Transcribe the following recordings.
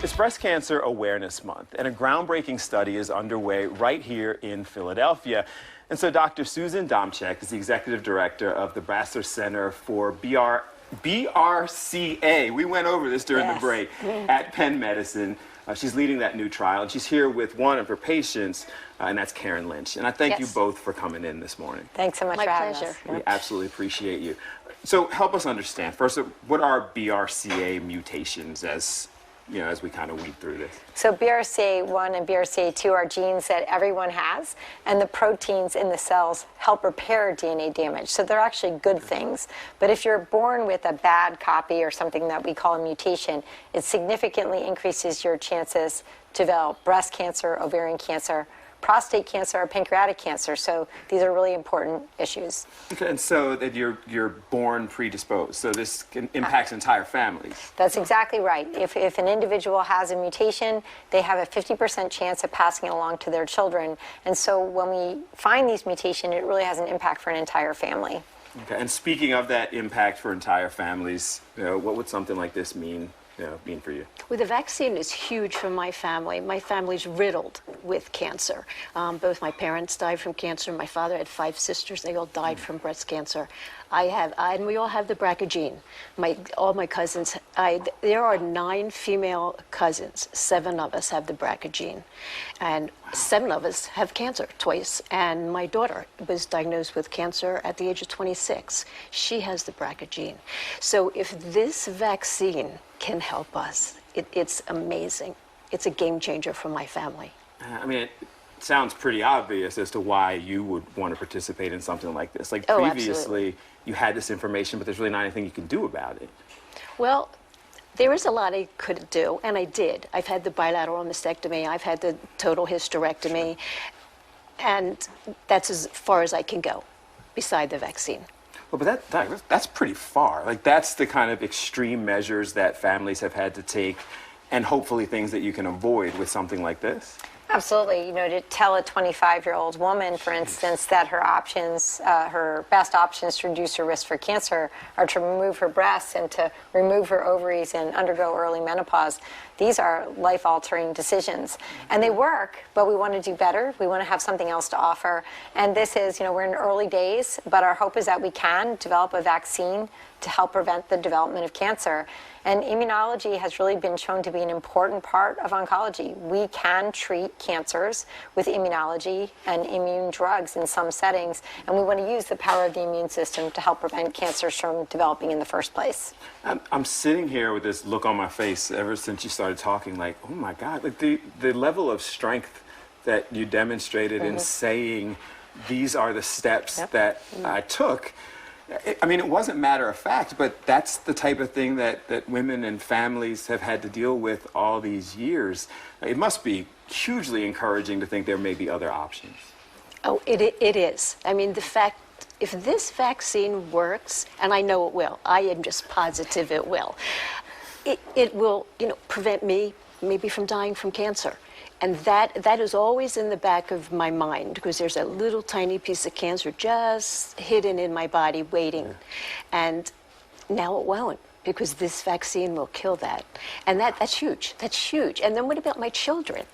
It's Breast Cancer Awareness Month, and a groundbreaking study is underway right here in Philadelphia. And so Dr. Susan Domchek is the executive director of the Brasser Center for BRCA. We went over this during the break at Penn Medicine. She's leading that new trial, and she's here with one of her patients, and that's Karen Lynch. And I thank you both for coming in this morning. Thanks so much for having us. We absolutely appreciate you. So help us understand, first, what are BRCA mutations as we kind of weed through this? So BRCA1 and BRCA2 are genes that everyone has, and the proteins in the cells help repair DNA damage. So they're actually good things. But if you're born with a bad copy or something that we call a mutation, it significantly increases your chances to develop breast cancer, ovarian cancer, prostate cancer, or pancreatic cancer. So these are really important issues. Okay, and so that you're born predisposed. So this impacts entire families. That's exactly right. If an individual has a mutation, they have a 50% chance of passing it along to their children. And so when we find these mutations, it really has an impact for an entire family. Okay, and speaking of that impact for entire families, what would something like this mean for you? Well, the vaccine is huge for my family. My family's riddled with cancer. Both my parents died from cancer. My father had 5 sisters. They all died from breast cancer. And we all have the BRCA gene. All my cousins, there are 9 female cousins. 7 of us have the BRCA gene. And 7 of us have cancer twice. And my daughter was diagnosed with cancer at the age of 26. She has the BRCA gene. So if this vaccine can help us, it's amazing. It's a game changer for my family. I mean, it sounds pretty obvious as to why you would want to participate in something like this. Like previously, absolutely. You had this information, but there's really not anything you can do about it. Well, there is a lot I could do, and I did. I've had the bilateral mastectomy. I've had the total hysterectomy. And that's as far as I can go, beside the vaccine. Well, but that's pretty far. Like, that's the kind of extreme measures that families have had to take, and hopefully things that you can avoid with something like this. Absolutely. To tell a 25-year-old woman, for instance, that her options, her best options to reduce her risk for cancer are to remove her breasts and to remove her ovaries and undergo early menopause. These are life-altering decisions. And they work, but we want to do better. We want to have something else to offer. And this is, we're in early days, but our hope is that we can develop a vaccine to help prevent the development of cancer. And immunology has really been shown to be an important part of oncology. We can treat cancers with immunology and immune drugs in some settings, and we want to use the power of the immune system to help prevent cancers from developing in the first place. I'm sitting here with this look on my face ever since you started talking, like, oh my God, like the level of strength that you demonstrated in saying these are the steps that I took. I mean, it wasn't matter of fact, but that's the type of thing that women and families have had to deal with all these years. It must be hugely encouraging to think there may be other options. Oh, it is. I mean, the fact, if this vaccine works, and I know it will, I am just positive it will, it will, prevent me maybe from dying from cancer. And that is always in the back of my mind, because there's a little tiny piece of cancer just hidden in my body waiting. And now it won't, because this vaccine will kill that. And that's huge. That's huge. And then what about my children?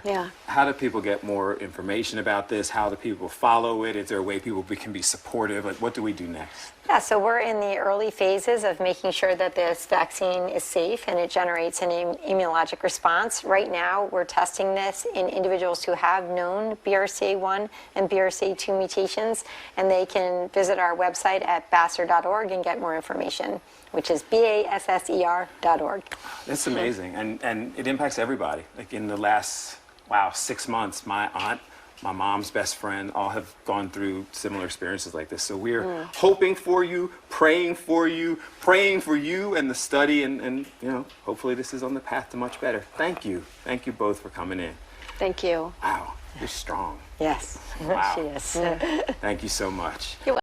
Yeah. How do people get more information about this? How do people follow it? Is there a way people can be supportive? Like, what do we do next? Yeah, so we're in the early phases of making sure that this vaccine is safe and it generates an immunologic response. Right now, we're testing this in individuals who have known BRCA1 and BRCA2 mutations, and they can visit our website at basser.org and get more information, which is basser.org. That's amazing, and it impacts everybody. Like in the last, 6 months, my aunt, my mom's best friend, all have gone through similar experiences like this. So we're hoping for you, praying for you and the study, and hopefully this is on the path to much better. Thank you both for coming in. Thank you. Wow, you're strong. Yes, wow. she is. Thank you so much. You're welcome.